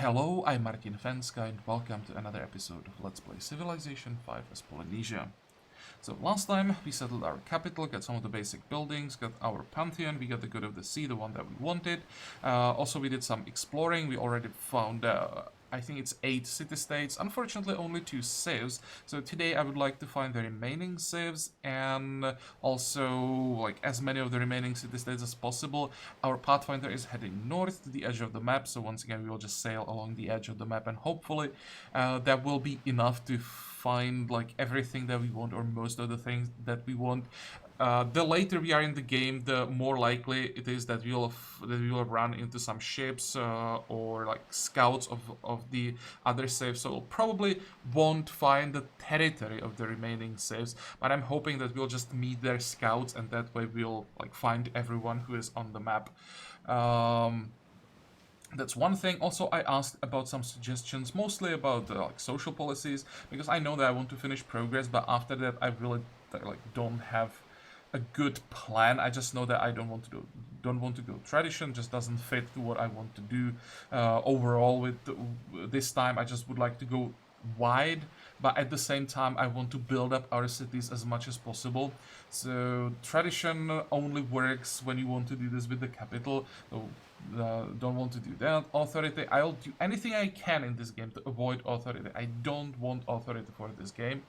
Hello, I'm Martin Fencka and welcome to another episode of Let's Play Civilization 5 as Polynesia. So last time we settled our capital, got some of the basic buildings, got our pantheon, we got the good of the sea, the one that we wanted. Also we did some exploring, we already found I think it's 8 city-states, unfortunately only 2 civs, so today I would like to find the remaining civs and also like as many of the remaining city-states as possible. Our pathfinder is heading north to the edge of the map, so once again we will just sail along the edge of the map and hopefully that will be enough to find like everything that we want or most of the things that we want. The later we are in the game, the more likely it is that we will run into some ships or like scouts of the other saves. So we'll probably won't find the territory of the remaining saves, but I'm hoping that we'll just meet their scouts and that way we'll like find everyone who is on the map. That's one thing. Also, I asked about some suggestions, mostly about like social policies, because I know that I want to finish progress, but after that I really like don't have a good plan. I just know that I don't want to go tradition. Just doesn't fit to what I want to do overall. With this time, I just would like to go wide, but at the same time I want to build up our cities as much as possible. So tradition only works when you want to do this with the capital. So, don't want to do that. Authority, I'll do anything I can in this game to avoid authority. I don't want authority for this game.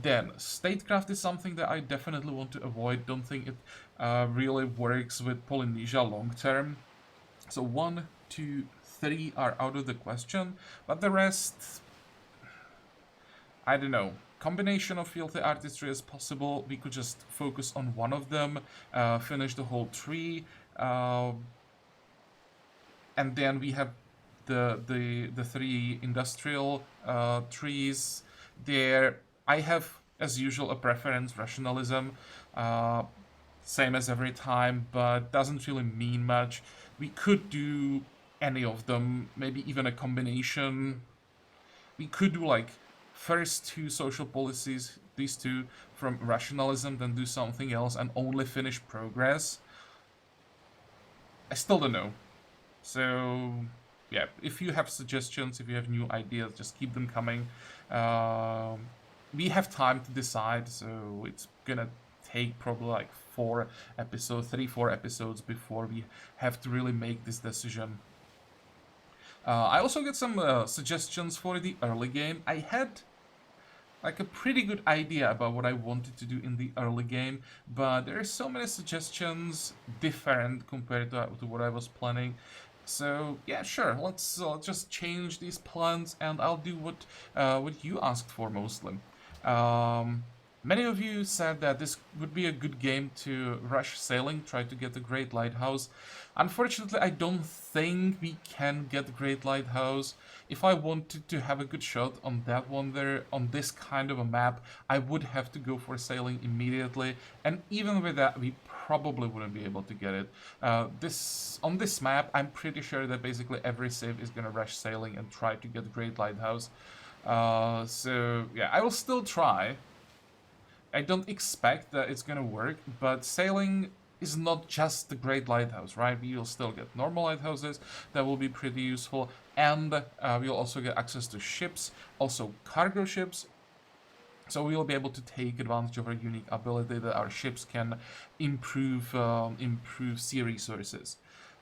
Then statecraft is something that I definitely want to avoid. Don't think it really works with Polynesia long term. So 1, 2, 3 are out of the question, but the rest, I don't know. Combination of filthy artistry is possible. We could just focus on one of them, finish the whole tree, and then we have the 3 industrial trees there. I have, as usual, a preference, rationalism, same as every time, but doesn't really mean much. We could do any of them, maybe even a combination. We could do like first 2 social policies, these 2 from rationalism, then do something else and only finish progress. I still don't know. So yeah, if you have suggestions, if you have new ideas, just keep them coming. We have time to decide, so it's gonna take probably like 4 episodes, 3-4 episodes before we have to really make this decision. I also get some suggestions for the early game. I had like a pretty good idea about what I wanted to do in the early game, but there are so many suggestions different compared to what I was planning. So yeah, sure, let's just change these plans and I'll do what you asked for mostly. Many of you said that this would be a good game to rush sailing, try to get a great lighthouse. Unfortunately, I don't think we can get a great lighthouse. If I wanted to have a good shot on that one there, on this kind of a map, I would have to go for sailing immediately, and even with that, we probably wouldn't be able to get it. On this map, I'm pretty sure that basically every civ is gonna rush sailing and try to get a great lighthouse. So yeah, I will still try. I don't expect that it's gonna work, but sailing is not just the great lighthouse, right? We'll still get normal lighthouses that will be pretty useful, and we'll also get access to ships, also cargo ships. So we'll be able to take advantage of our unique ability that our ships can improve sea resources.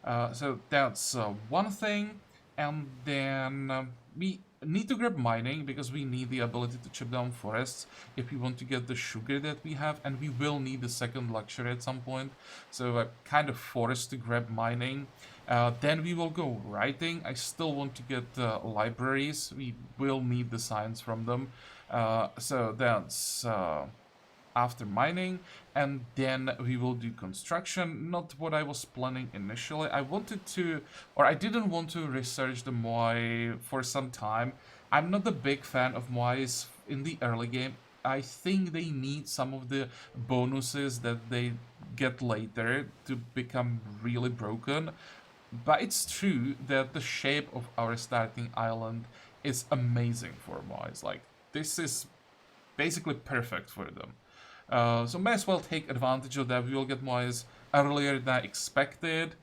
So that's one thing, and then we need to grab mining because we need the ability to chip down forests if we want to get the sugar that we have, and we will need the second luxury at some point, so I'm kind of forced to grab mining. Then we will go writing. I still want to get libraries. We will need the science from them, so that's after mining, and then we will do construction. Not what I was planning initially. I didn't want to research the Moai for some time. I'm not a big fan of Moais in the early game. I think they need some of the bonuses that they get later to become really broken. But it's true that the shape of our starting island is amazing for Moais. Like, this is basically perfect for them. So may as well take advantage of that. We will get Moais earlier than I expected.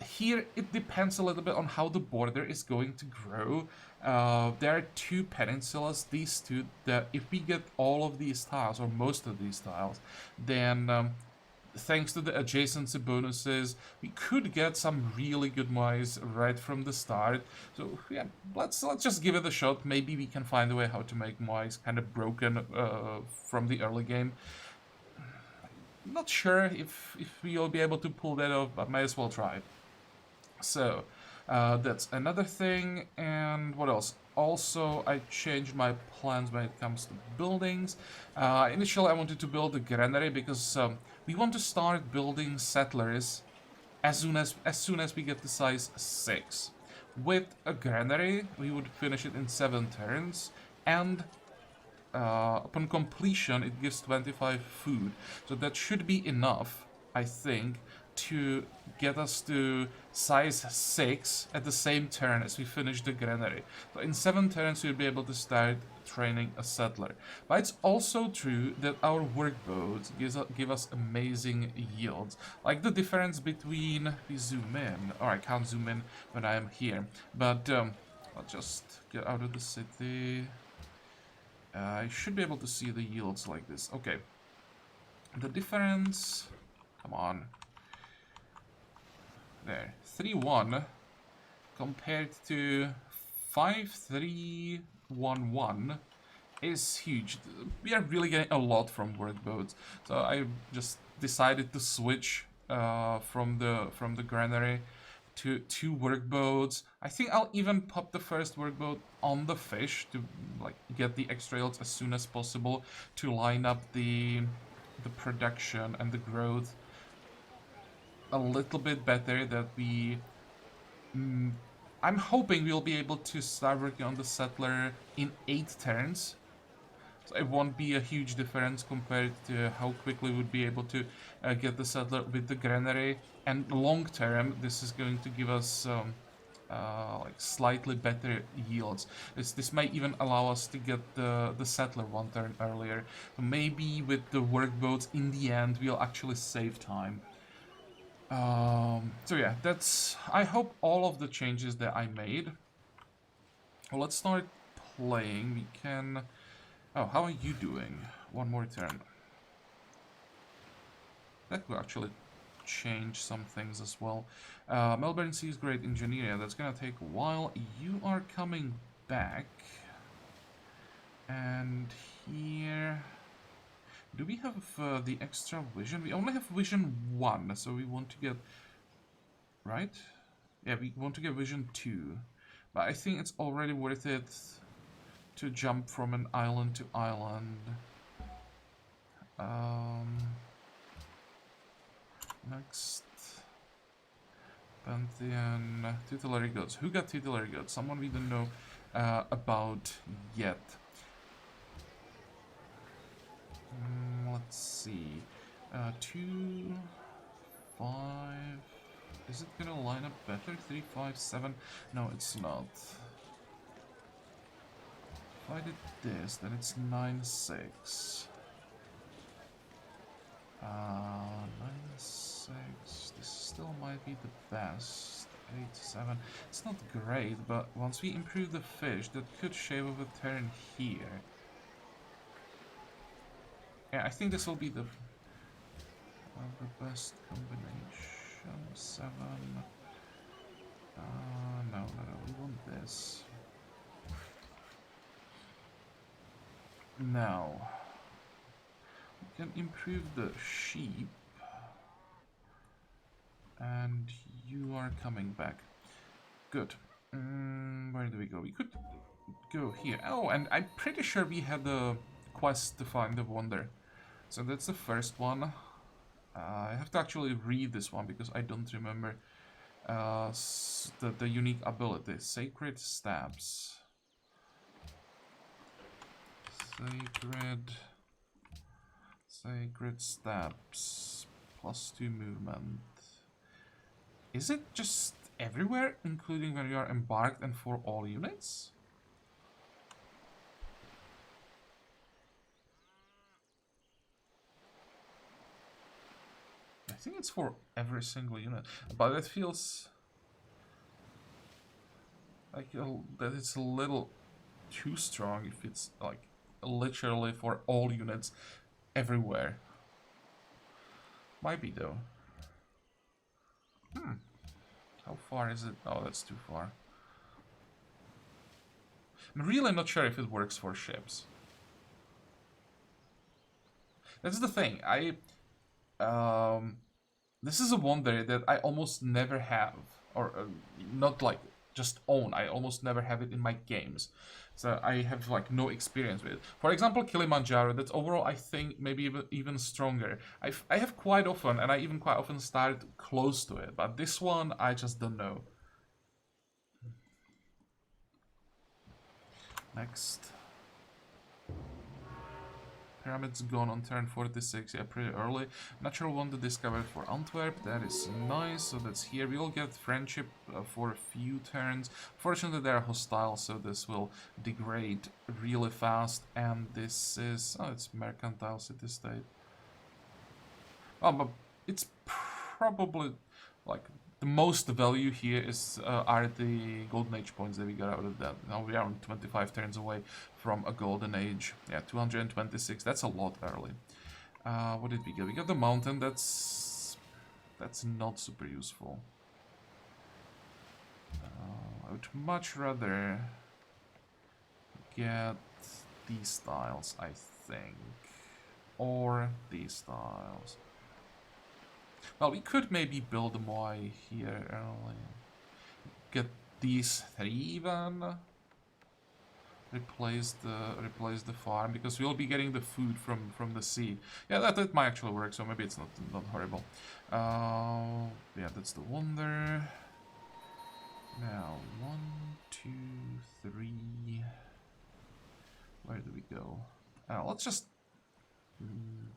here it depends a little bit on how the border is going to grow. There are two peninsulas, these two, that if we get all of these tiles, or most of these tiles, then thanks to the adjacency bonuses, we could get some really good Moais right from the start. So yeah, let's just give it a shot. Maybe we can find a way how to make Moais kind of broken from the early game. Not sure if we'll be able to pull that off, but might as well try. So that's another thing. And what else? Also, I changed my plans when it comes to buildings. Initially, I wanted to build a granary because we want to start building settlers as soon as we get to size 6. With a granary, we would finish it in 7 turns, and upon completion, it gives 25 food. So that should be enough, I think, to get us to size 6 at the same turn as we finish the granary. So in 7 turns we'll be able to start training a settler. But it's also true that our workboats give us amazing yields. Like the difference between, we zoom in, or I can't zoom in when I am here, but I'll just get out of the city. I should be able to see the yields like this. Okay. The difference, come on. There, 3-1 compared to 5-3-1-1 is huge. We are really getting a lot from workboats, so I just decided to switch from the granary to 2 workboats. I think I'll even pop the first workboat on the fish to like get the extra yields as soon as possible to line up the production and the growth a little bit better. That we I'm hoping we'll be able to start working on the settler in 8 turns. So it won't be a huge difference compared to how quickly we would be able to get the settler with the granary. And long term, this is going to give us like slightly better yields. This might even allow us to get the settler 1 turn earlier. So maybe with the workboats, in the end, we'll actually save time. So yeah, that's, I hope all of the changes that I made. Well, let's start playing. We can, oh, how are you doing? 1 more turn. That could actually change some things as well. Melbourne sees great engineering. That's gonna take a while. You are coming back. And here, do we have the extra vision? We only have vision 1, so we want to get, right? Yeah, we want to get vision 2. But I think it's already worth it to jump from an island to island. Next. Pantheon. Tutelary goats. Who got tutelary goats? Someone we don't know about yet. Let's see. 2, 5. Is it gonna line up better? 3, 5, 7. No, it's not. If I did this, then it's 9, 6. 9, 6. This still might be the best. 8, 7. It's not great, but once we improve the fish, that could shave off a turn here. Yeah, I think this will be the best combination. 7. No, we want this. Now, we can improve the sheep. And you are coming back. Good. Where do we go? We could go here. Oh, and I'm pretty sure we had the quest to find the wonder. So that's the first one. I have to actually read this one because I don't remember the unique ability. Sacred stabs. Sacred stabs. +2 movement. Is it just everywhere, including when you are embarked and for all units? I think it's for every single unit, but it feels like that it's a little too strong if it's like literally for all units everywhere. Might be though. How far is it? Oh, that's too far. I'm really not sure if it works for ships. That's the thing. This is a wonder that I almost never have, or not like just own. I almost never have it in my games, so I have like no experience with it. For example, Kilimanjaro. That's overall, I think, maybe even stronger. I have quite often, and I even quite often started close to it, but this one I just don't know. Next. Pyramids gone on turn 46, yeah, pretty early. Natural wonder discovered for Antwerp, that is nice, so that's here. We will get friendship for a few turns. Fortunately, they're hostile, so this will degrade really fast. And this is... oh, it's mercantile city-state. Oh, but it's probably, like, the most value here is are the Golden Age points that we got out of that. Now we are on 25 turns away from a Golden Age. Yeah, 226, that's a lot early. What did we get? We got the mountain, that's not super useful. I would much rather get these tiles, I think. Or these tiles. Well, we could maybe build a Moai here early. Get these 3 even. Replace the farm, because we'll be getting the food from the sea. Yeah, that might actually work, so maybe it's not horrible. Yeah, that's the wonder. Now 1, 2, 3. Where do we go? Let's just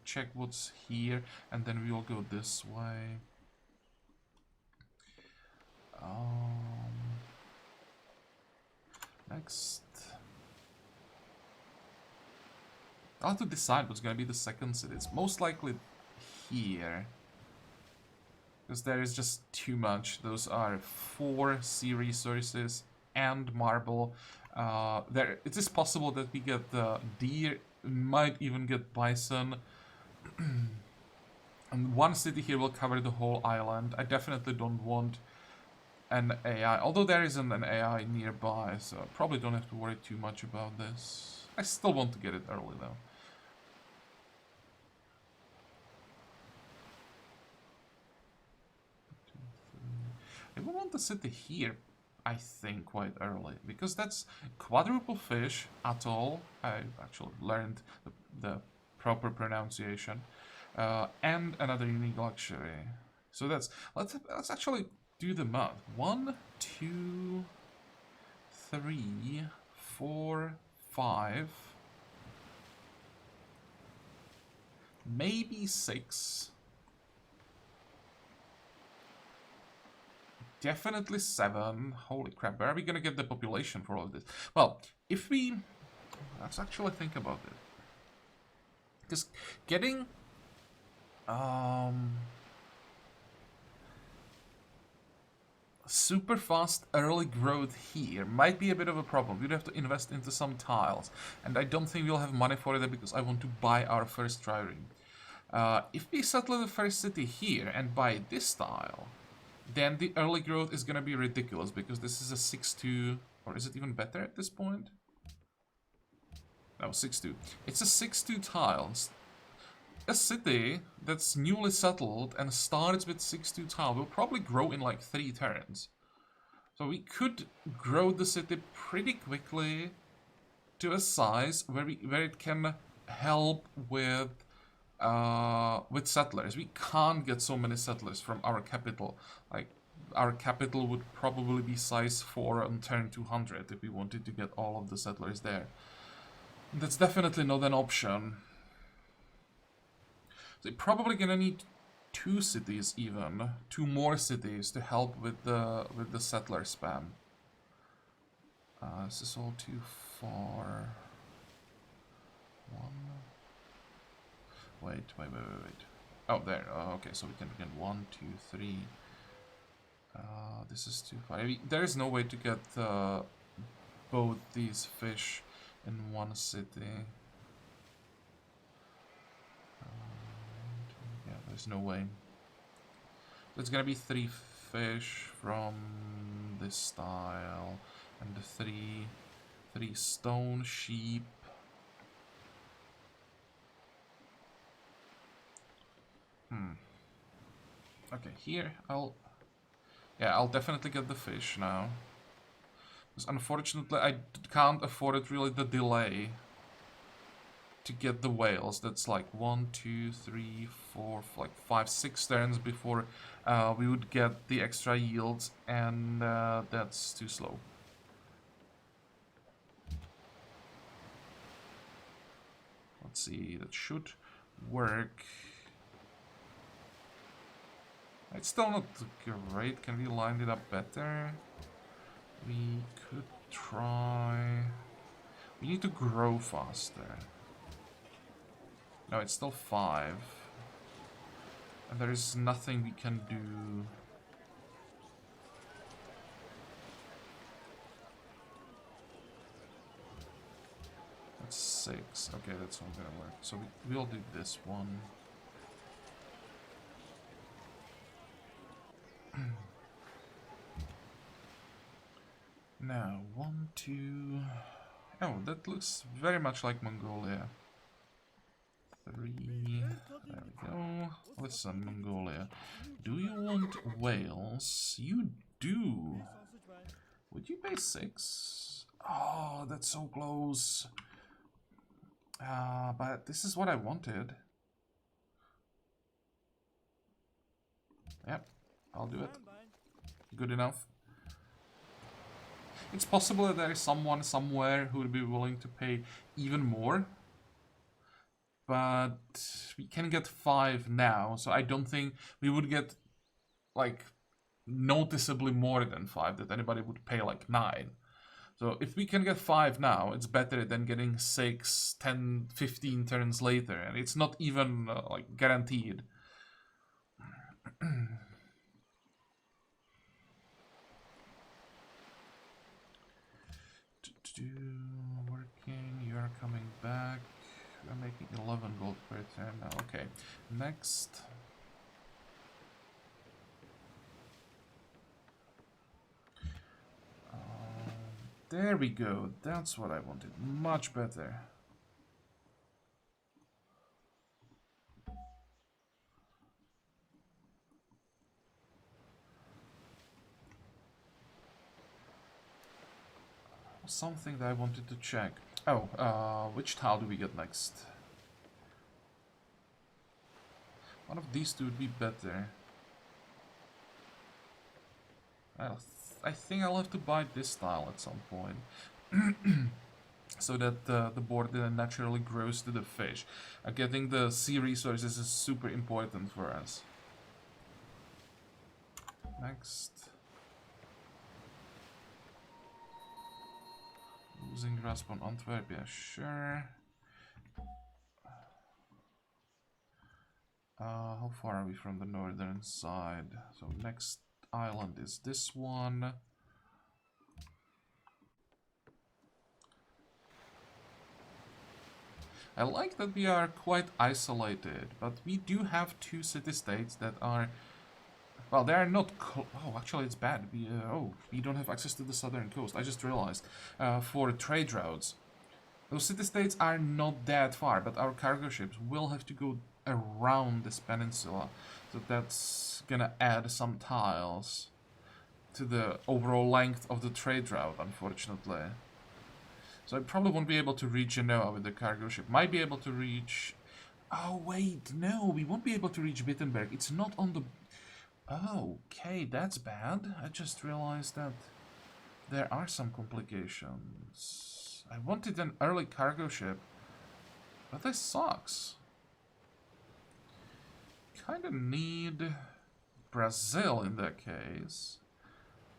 check what's here, and then we will go this way. Next. I'll have to decide what's gonna be the second city. It's most likely here. Because there is just too much. Those are 4 sea resources and marble. It is possible that we get the deer, might even get bison. And 1 city here will cover the whole island. I definitely don't want an AI, although there isn't an AI nearby, so I probably don't have to worry too much about this. I still want to get it early though. I will want the city here, I think, quite early, because that's quadruple fish atoll. I actually learned the proper pronunciation, and another unique luxury. So let's actually do the math. 1, 2, 3, 4, 5, maybe 6. Definitely 7. Holy crap, where are we gonna get the population for all of this? Well, if we... let's actually think about it. Because getting... super fast early growth here might be a bit of a problem. We'd have to invest into some tiles. And I don't think we'll have money for it because I want to buy our first trireme. If we settle the first city here and buy this tile, then the early growth is gonna be ridiculous, because this is a 6-2, or is it even better at this point? No, 6-2. It's a 6-2 tile. A city that's newly settled and starts with 6-2 tile will probably grow in like 3 turns. So we could grow the city pretty quickly to a size where it can help with settlers. We can't get so many settlers from our capital. Like, our capital would probably be size 4 on turn 200 if we wanted to get all of the settlers there. That's definitely not an option. So you're probably gonna need 2 cities even, 2 more cities to help with the settler spam. This is all too far. 1. Wait. Oh, there. Okay, so we can 1, 2, 3. This is too far. I mean, there is no way to get both these fish in one city. Yeah, there's no way. There's gonna be 3 fish from this style, and the three stone sheep. Okay, here I'll definitely get the fish now. Because unfortunately I can't afford it really, the delay to get the whales. That's like 1, 2, 3, 4, like 5, 6 turns before we would get the extra yields, and that's too slow. Let's see, that should work. It's still not great. Can we line it up better? We could try... We need to grow faster. No, it's still 5. And there is nothing we can do. That's 6. Okay, that's not gonna work. So we'll do this one. Now, 1, 2... Oh, that looks very much like Mongolia. 3... There we go. Listen, Mongolia. Do you want whales? You do! Would you pay 6? Oh, that's so close. But this is what I wanted. Yep, I'll do it. Good enough. It's possible that there is someone somewhere who would be willing to pay even more. But we can get 5 now, so I don't think we would get, like, noticeably more than 5, that anybody would pay, like, 9. So if we can get 5 now, it's better than getting 6, 10, 15 turns later, and it's not even, like, guaranteed. Working, you're coming back. We're making 11 gold per turn now. Okay, next. There we go. That's what I wanted. Much better. Something that I wanted to check. Oh, which tile do we get next? One of these two would be better. I think I'll have to buy this tile at some point. So that the board then naturally grows to the fish. Getting the sea resources is super important for us. Next. Losing grasp on Antwerp, yeah, sure. How far are we from the northern side? So next island is this one. I like that we are quite isolated, but we do have 2 city-states that are... Well, they are not... Oh, actually, it's bad. We don't have access to the southern coast. I just realized. For trade routes. Those city-states are not that far, but our cargo ships will have to go around this peninsula. So that's gonna add some tiles to the overall length of the trade route, unfortunately. So I probably won't be able to reach Genoa with the cargo ship. Might be able to reach... Oh, wait, no, we won't be able to reach Wittenberg. It's not on the... Oh, okay, that's bad. I just realized that there are some complications. I wanted an early cargo ship, but this sucks. Kinda need Brazil in that case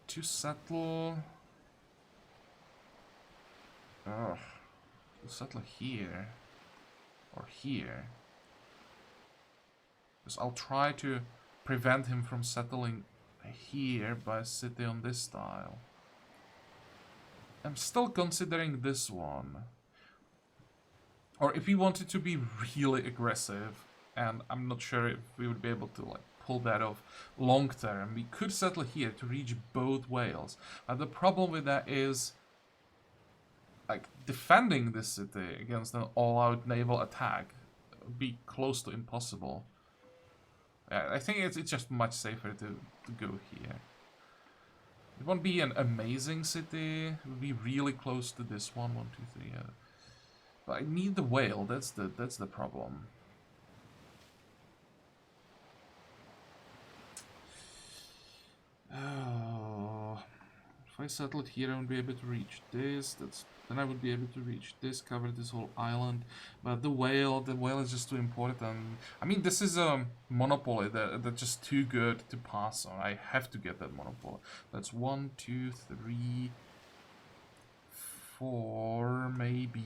to settle... Ugh. To settle here or here. Because I'll try to prevent him from settling here by a city on this tile. I'm still considering this one. Or if we wanted to be really aggressive, and I'm not sure if we would be able to like pull that off long term, we could settle here to reach both whales. The problem with that is like defending this city against an all-out naval attack would be close to impossible. I think it's just much safer to go here. It won't be an amazing city. It would be really close to this one. 1, 2, 3. But I need the whale. That's the problem. Oh, if I settled here, I would be able to reach this. Then I would be able to reach this, cover this whole island. But the whale is just too important. I mean, this is a monopoly that's just too good to pass on. I have to get that monopoly. That's 1, 2, 3, 4, maybe.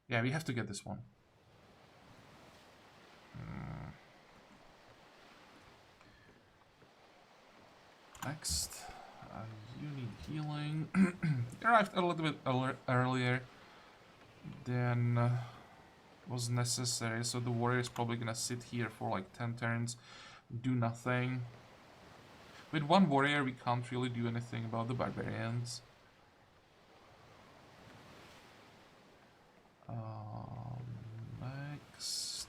Yeah, we have to get this one. Next, you need healing. Arrived a little bit earlier than was necessary, so the warrior is probably gonna sit here for like 10 turns, do nothing. With one warrior, we can't really do anything about the barbarians. Next.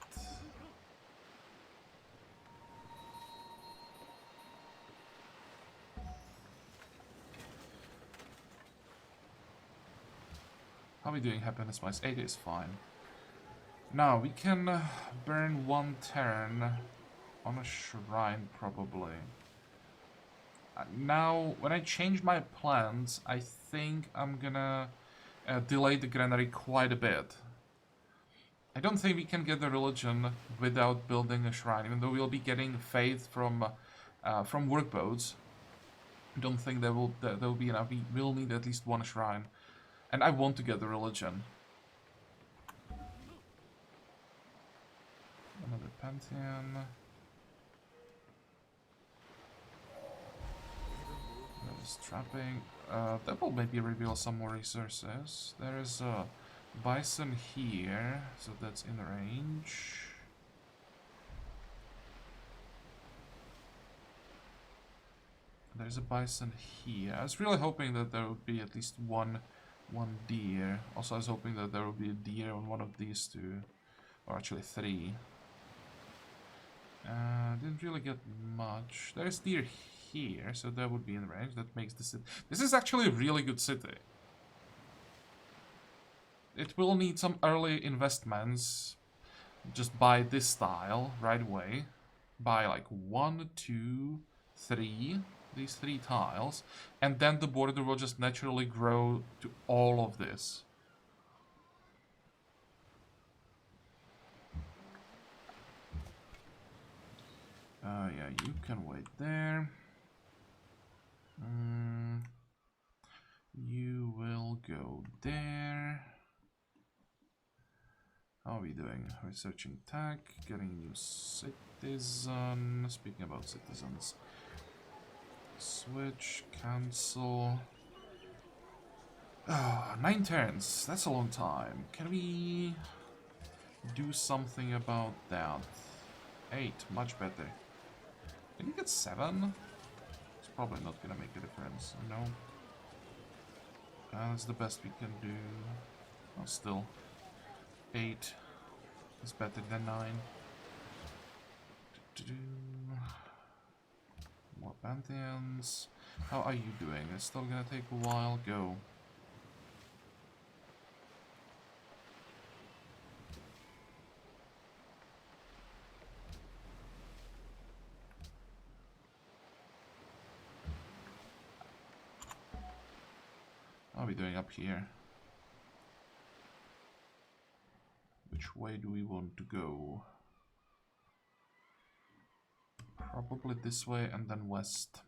How are we doing happiness wise? 8 is fine. Now we can burn 1 turn on a shrine probably. Now when I change my plans, I think I'm gonna delay the granary quite a bit. I don't think we can get the religion without building a shrine, even though we'll be getting faith from workboats. I don't think there will be enough. We will need at least 1 shrine. And I want to get the religion. Another pantheon. Another strapping. That will maybe reveal some more resources. There is a bison here, so that's in range. There's a bison here. I was really hoping that there would be at least one deer. Also, I was hoping that there would be a deer on one of these 2. Or actually 3. Didn't really get much. There's deer here, so that would be in range. That makes the city. This is actually a really good city. It will need some early investments. Just buy this tile right away. Buy like 1, 2, 3. These 3 tiles, and then the border will just naturally grow to all of this. Yeah, you can wait there. You will go there. How are we doing? Researching tech, getting new citizen. Speaking about citizens. Switch, cancel. Oh, 9 turns. That's a long time. Can we do something about that? 8, much better. Can you get 7? It's probably not gonna make a difference. No. That's the best we can do. Oh, still. 8 is better than 9. More pantheons. How are you doing? It's still gonna take a while. Go. How are we doing up here? Which way do we want to go? Probably this way and then west.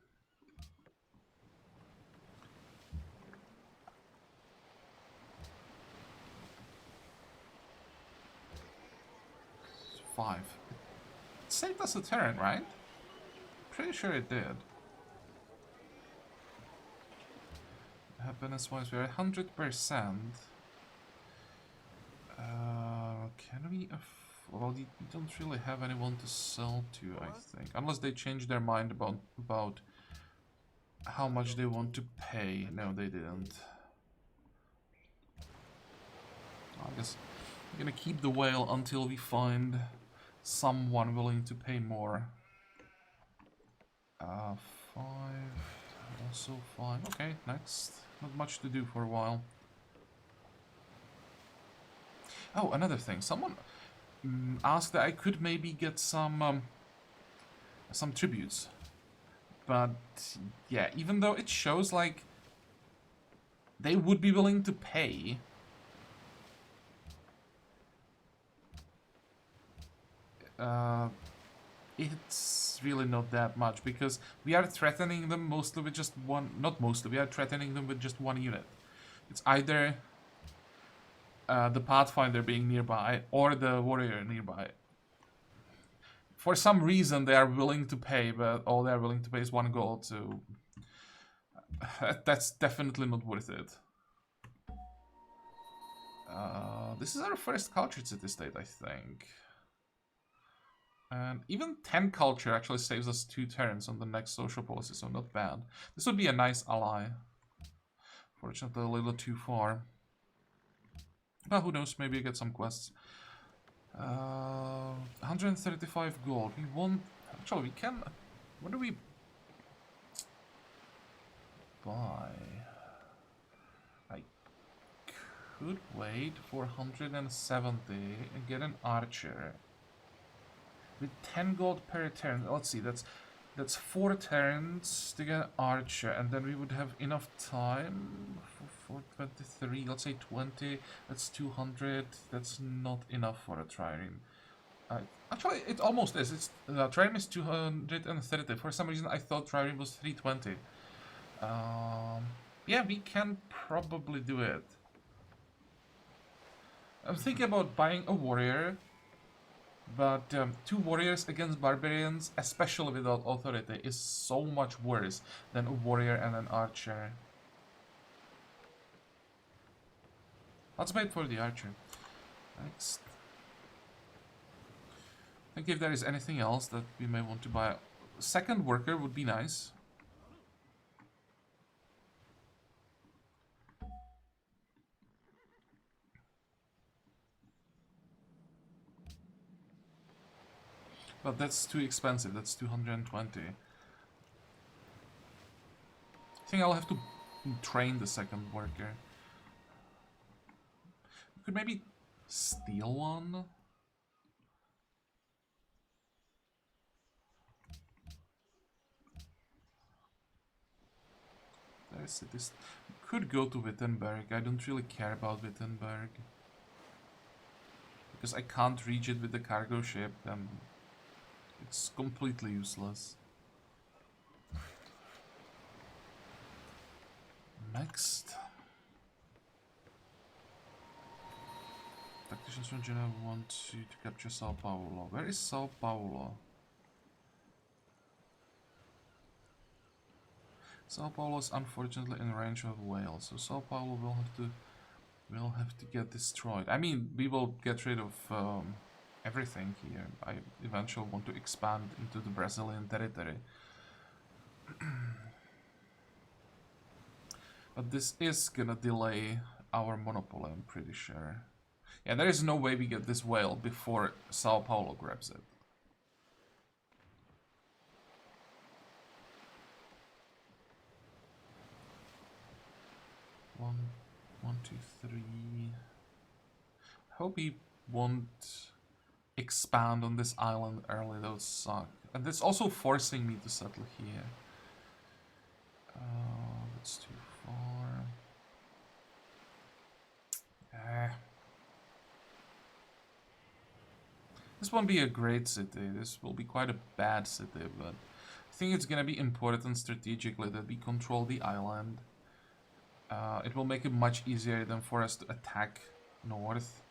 Five. saved us a turn, right? Pretty sure it did. Happiness-wise, we're 100%. Can we... well, we don't really have anyone to sell to, I think. Unless they change their mind about how much they want to pay. No, they didn't. I guess I'm gonna keep the whale until we find someone willing to pay more. 5, also 5. Okay, next. Not much to do for a while. Oh, another thing. Someone asked that I could maybe get some tributes. But yeah, even though it shows like they would be willing to pay, it's really not that much, because we are threatening them mostly with just one, not mostly, we are threatening them with just one unit. It's either the Pathfinder being nearby or the Warrior nearby. For some reason they are willing to pay, but all they are willing to pay is 1 gold, so that's definitely not worth it. This is our first cultured city-state, I think. And even 10 culture actually saves us 2 turns on the next social policy, so not bad. This would be a nice ally. Fortunately, a little too far. But who knows, maybe I get some quests. 135 gold. We want... Actually, we can... What do we buy? I could wait for 170 and get an archer. With 10 gold per turn. Let's see, that's 4 turns to get an archer, and then we would have enough time for 23. Let's say 20. That's 200. That's not enough for a trireme. Actually, it almost is. It's trireme is 230. For some reason, I thought trireme was 320. Yeah, we can probably do it. I'm thinking about buying a warrior. But 2 warriors against barbarians, especially without authority, is so much worse than a warrior and an archer. Let's wait for the archer. Next. I think if there is anything else that we may want to buy. Second worker would be nice. But that's too expensive, that's 220. I think I'll have to train the second worker. We could maybe steal one? There's this. We could go to Wittenberg. I don't really care about Wittenberg. Because I can't reach it with the cargo ship, and it's completely useless. Next. Tacticians from Geneva want you to capture Sao Paulo. Where is Sao Paulo? Sao Paulo is unfortunately in range of Wales, so Sao Paulo will have to get destroyed. I mean, we will get rid of everything here. I eventually want to expand into the Brazilian territory. But this is gonna delay our monopoly, I'm pretty sure. Yeah, there is no way we get this whale before Sao Paulo grabs it. One, two, three. Hope he won't expand on this island early, that would suck. And it's also forcing me to settle here. That's too far. This won't be a great city, this will be quite a bad city, but I think it's gonna be important strategically that we control the island. It will make it much easier than for us to attack north.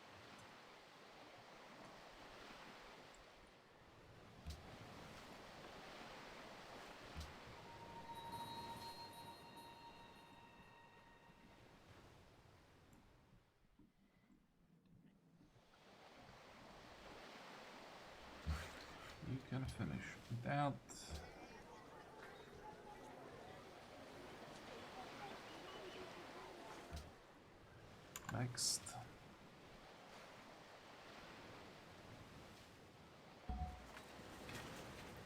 finish that. Next.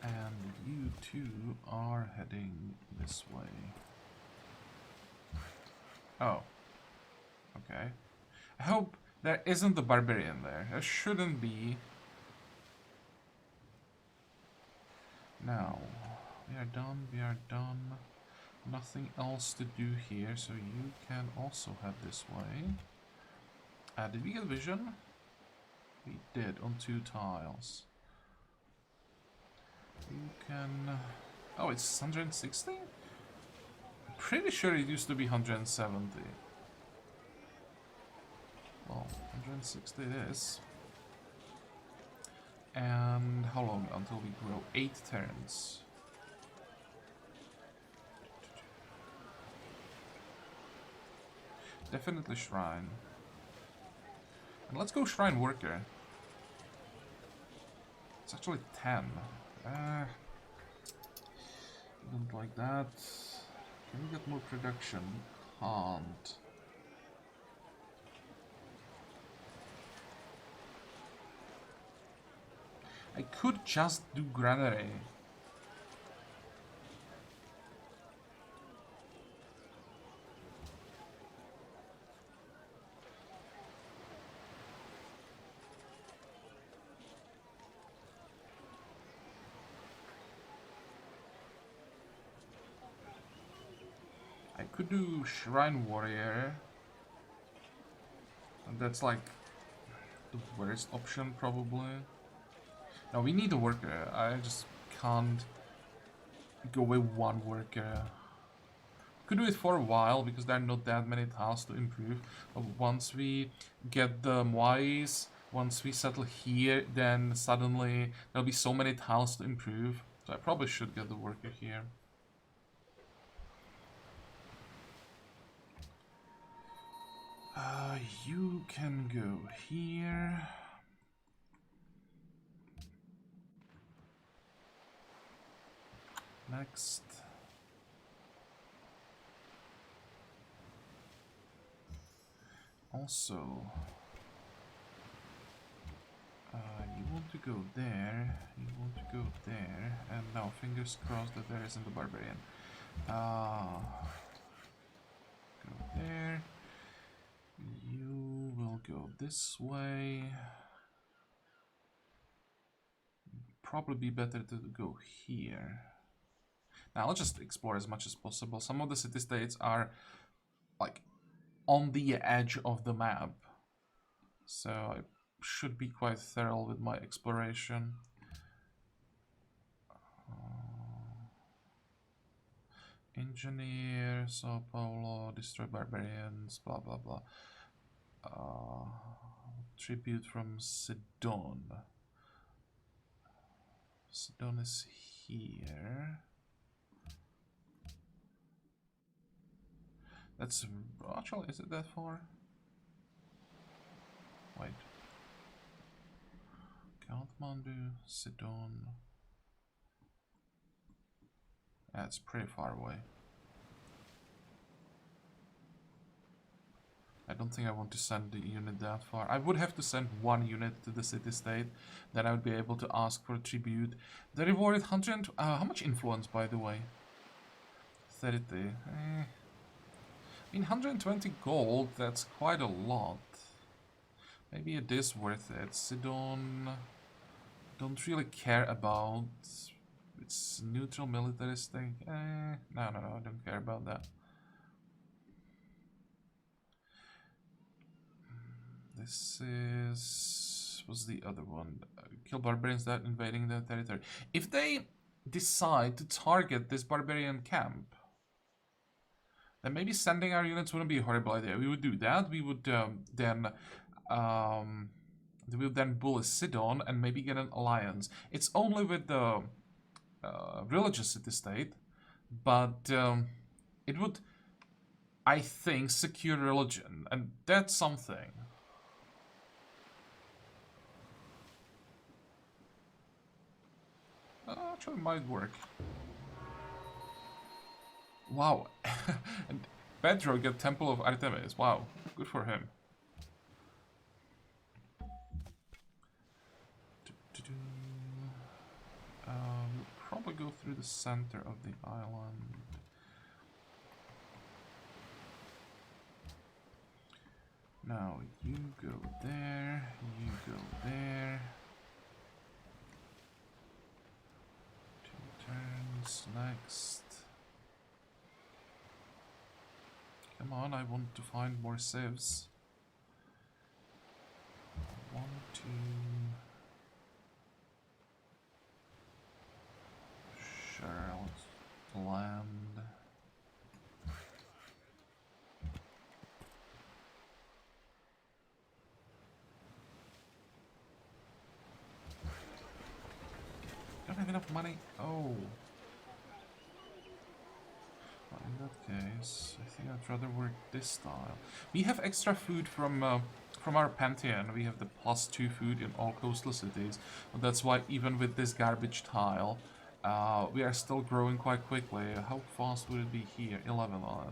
And you two are heading this way. Oh. Okay. I hope there isn't the Barbarian there. There shouldn't be. Now, we are done, we are done. Nothing else to do here, so you can also head this way. Did we get vision? We did, on 2 tiles. You can... Oh, it's 160? I'm pretty sure it used to be 170. Well, 160 it is. And how long until we grow? 8 turns. Definitely Shrine. And let's go Shrine Worker. It's actually 10. Don't like that. Can we get more production? Can't. I could just do Granary. I could do Shrine Warrior. And that's like the worst option probably. No, we need a worker. I just can't go with one worker. Could do it for a while because there are not that many tiles to improve. But once we get the Moais, once we settle here, then suddenly there'll be so many tiles to improve. So I probably should get the worker here. You can go here. Next. Also, you want to go there, you want to go there, and now fingers crossed that there isn't the Barbarian. Go there. You will go this way. Probably be better to go here. Now let's just explore as much as possible. Some of the city-states are like on the edge of the map, so I should be quite thorough with my exploration. Engineer, Sao Paulo, destroy barbarians, blah blah blah. Tribute from Sidon. Sidon is here. That's actually, is it that far? Wait. Kathmandu, Sidon. That's pretty far away. I don't think I want to send the unit that far. I would have to send 1 unit to the city-state. Then I would be able to ask for a tribute. The rewarded 100... how much influence, by the way? 30. I mean, 120 gold, that's quite a lot. Maybe it is worth it. Sidon... Don't really care about... It's neutral militarist thing. No, I don't care about that. This is... What's the other one? Kill barbarians that invading their territory. If they decide to target this barbarian camp, then maybe sending our units wouldn't be a horrible idea. We would do that. We would then bully Sidon and maybe get an alliance. It's only with the religious city-state, but it would, I think, secure religion, and that's something. Actually might work. Wow. And Pedro get Temple of Artemis. Wow. Good for him. We'll probably go through the center of the island. Now you go there, you go there. 2 turns next. Come on, I want to find more civs. 1, 2. Sure, let's land. Don't have enough money. Oh. Well, in that case, I think I'd rather work this style. We have extra food from our pantheon. We have the +2 food in all coastal cities. But that's why even with this garbage tile, we are still growing quite quickly. How fast would it be here? 11. Oh,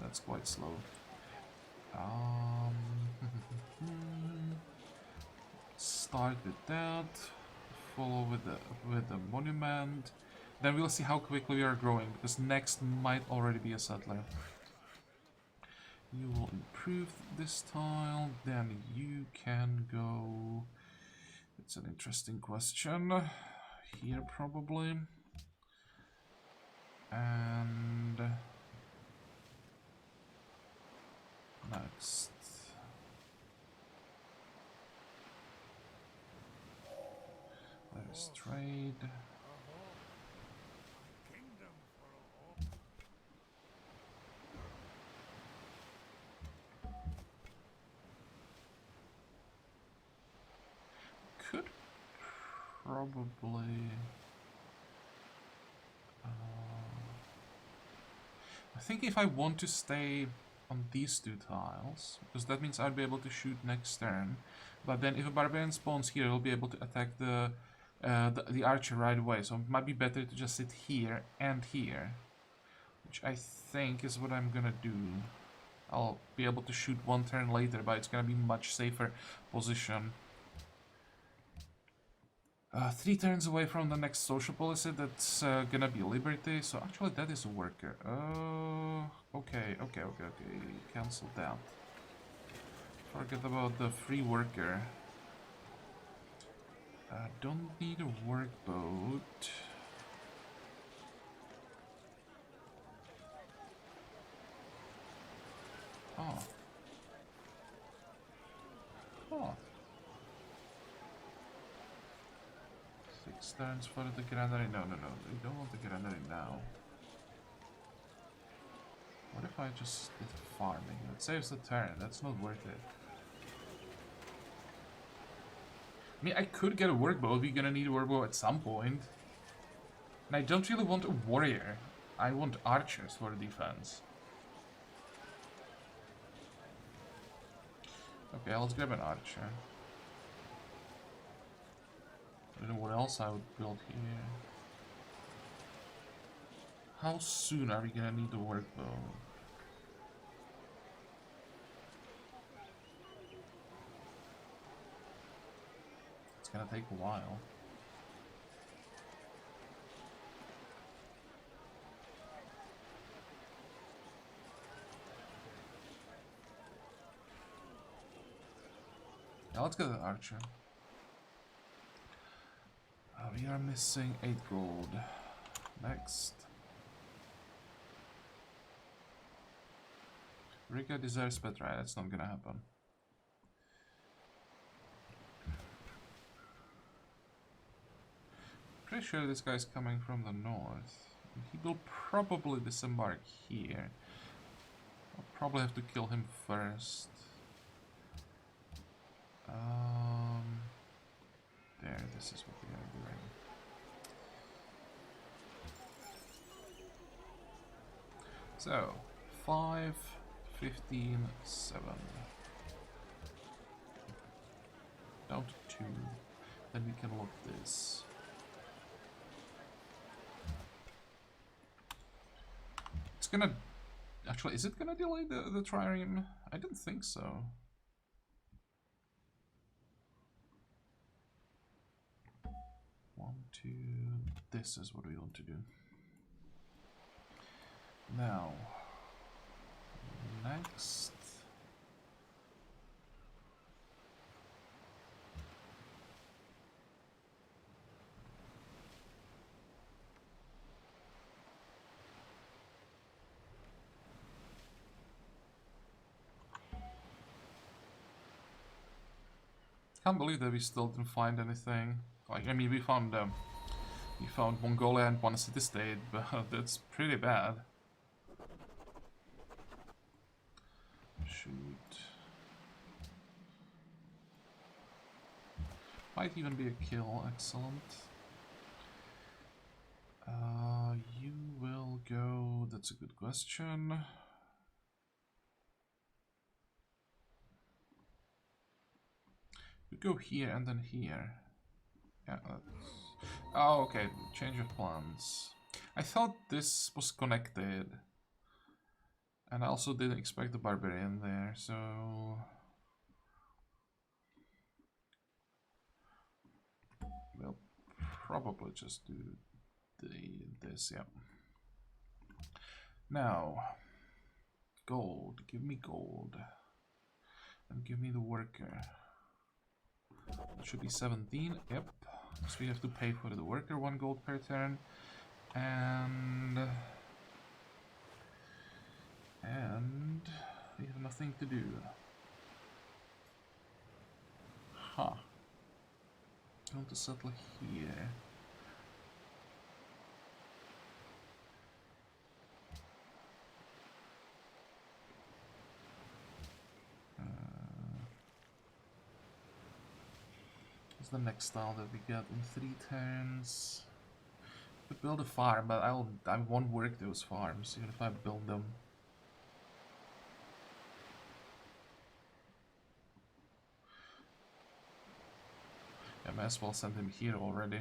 that's quite slow. Start with that. Follow with the monument. Then we'll see how quickly we are growing, because next might already be a settler. You will improve this tile, then you can go... It's an interesting question. Here probably. And... next. There's trade. Could probably... I think if I want to stay on these 2 tiles, because that means I'll be able to shoot next turn, but then if a barbarian spawns here, I'll be able to attack the archer right away, so it might be better to just sit here and here, which I think is what I'm gonna do. I'll be able to shoot 1 turn later, but it's gonna be much safer position. 3 turns away from the next social policy, that's gonna be liberty, so actually that is a worker. Okay. Cancel that. Forget about the free worker. Don't need a workboat. Oh. 6 turns for the granary. No, we don't want the granary now. What if I just did farming? It saves the turn, that's not worth it. I mean, I could get a workboat, we're gonna need a workboat at some point. And I don't really want a warrior. I want archers for defense. Okay, let's grab an archer. I don't know what else I would build here. How soon are we gonna need the workboat? It's gonna take a while. Now let's get an archer. We are missing 8 gold. Next. Rika desires Petra, that's not gonna happen. Pretty sure this guy's coming from the north. He will probably disembark here. I'll probably have to kill him first. There, this is what we are doing. So, 5, 15, 7. Down to 2. Then we can look this. gonna... Actually, is it gonna delay the trireme? I don't think so. One, two... This is what we want to do. Now... Next... Can't believe that we still didn't find anything. Like, I mean, we found Mongolia and one city-state, but that's pretty bad. Shoot. Might even be a kill, excellent. You will go... That's a good question. You go here and then here. Yeah, that's... Oh, okay, change of plans. I thought this was connected. And I also didn't expect the Barbarian there, so... We'll probably just do this, yeah. Now, gold, give me gold. And give me the worker. It should be 17, yep. So we have to pay for the worker 1 gold per turn. And we have nothing to do. Huh. I want to settle here. What's the next style that we get in 3 turns? We build a farm, but I won't work those farms even if I build them. I might as well send him here already.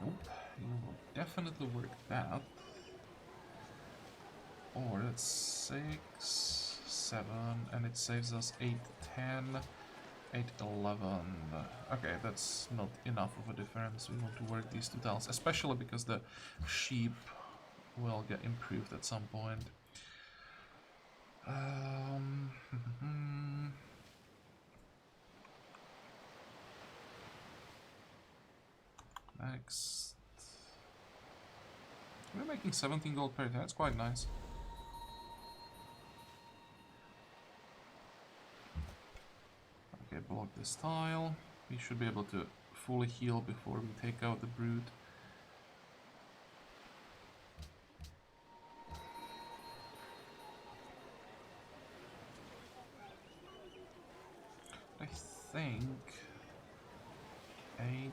Nope, he will definitely work that. Or it's 6, 7, and it saves us 8, 10, 8, 11. Okay, that's not enough of a difference. We want to work these 2 tiles, especially because the sheep will get improved at some point. Next. We're making 17 gold per turn, that's quite nice. Okay, block this tile. We should be able to fully heal before we take out the brute. I think 8.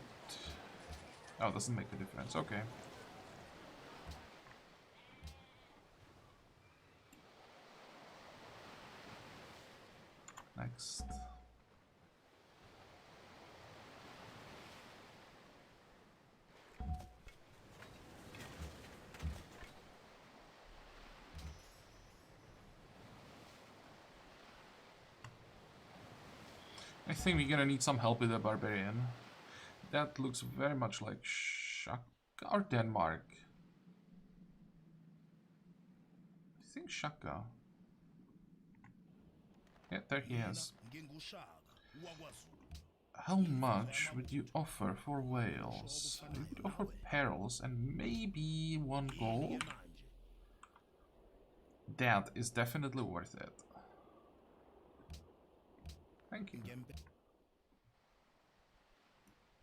Oh, it doesn't make a difference. Okay. Next. I think we're gonna need some help with the Barbarian. That looks very much like Shaka or Denmark. I think Shaka. Yeah, there he is. How much would you offer for Wales? You could offer perils and maybe 1 gold. That is definitely worth it. Thank you.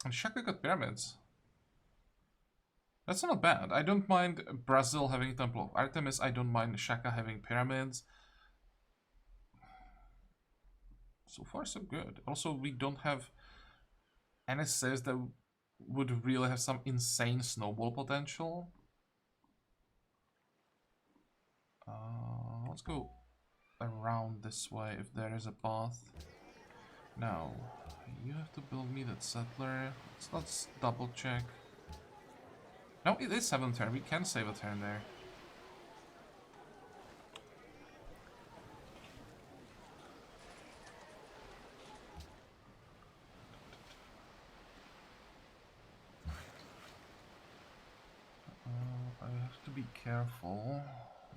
And Shaka got pyramids. That's not bad. I don't mind Brazil having Temple of Artemis. I don't mind Shaka having pyramids. So far, so good. Also, we don't have NSS that would really have some insane snowball potential. Let's go around this way if there is a path. Now, you have to build me that settler. Let's double check. No, it is 7th turn. We can save a turn there. I have to be careful.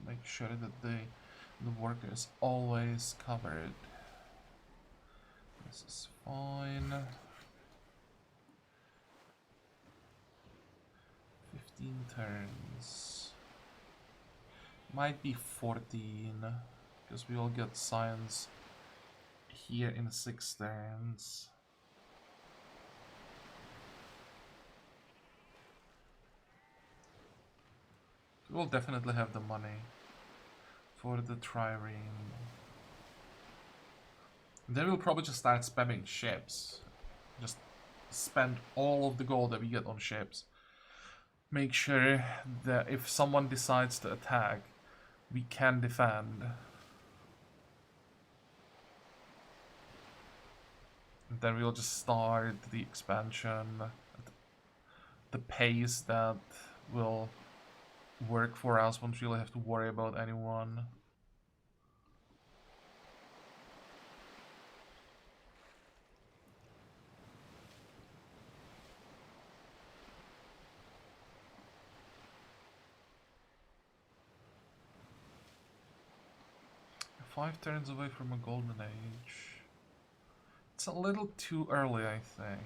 Make sure that the worker is always covered. This is fine. 15 turns. Might be 14, because we will get science here in 6 turns. We will definitely have the money for the trireme. Then we'll probably just start spamming ships. Just spend all of the gold that we get on ships. Make sure that if someone decides to attack, we can defend. And then we'll just start the expansion at the pace that will work for us. Won't really have to worry about anyone. Five turns away from a golden age. It's a little too early, I think.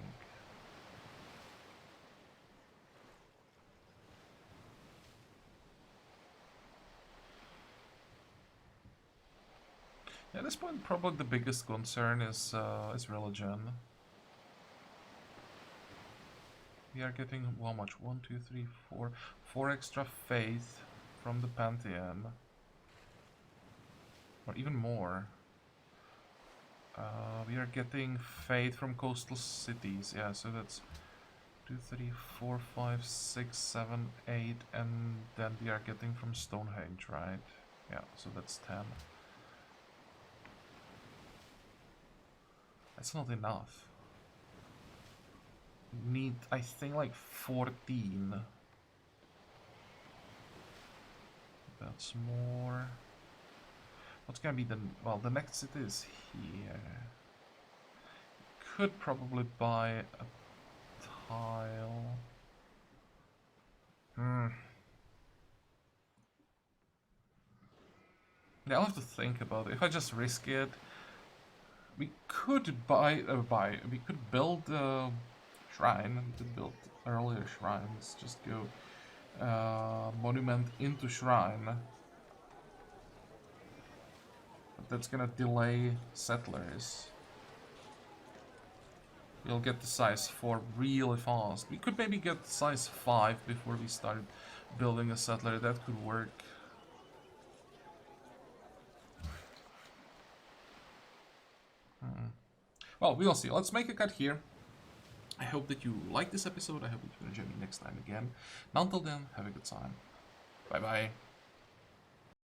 At this point, probably the biggest concern is religion. We are getting how much? 1, 2, 3, 4. 4 extra faith from the Pantheon. Or even more. We are getting faith from coastal cities. Yeah, so that's 2, 3, 4, 5, 6, 7, 8. And then we are getting from Stonehenge, right? Yeah, so that's 10. That's not enough. Need, I think, like 14. That's more. What's gonna be the... Well, the next city is here. Could probably buy a tile. Yeah, I'll have to think about it. If I just risk it, we could we could build a shrine. We could build earlier shrines. Just go monument into shrine. But that's gonna delay settlers. We'll get the size 4 really fast. We could maybe get size 5 before we start building a settler. That could work. Well, we'll see. Let's make a cut here. I hope that you liked this episode. I hope that you will join me next time again. And until then, have a good time. Bye bye.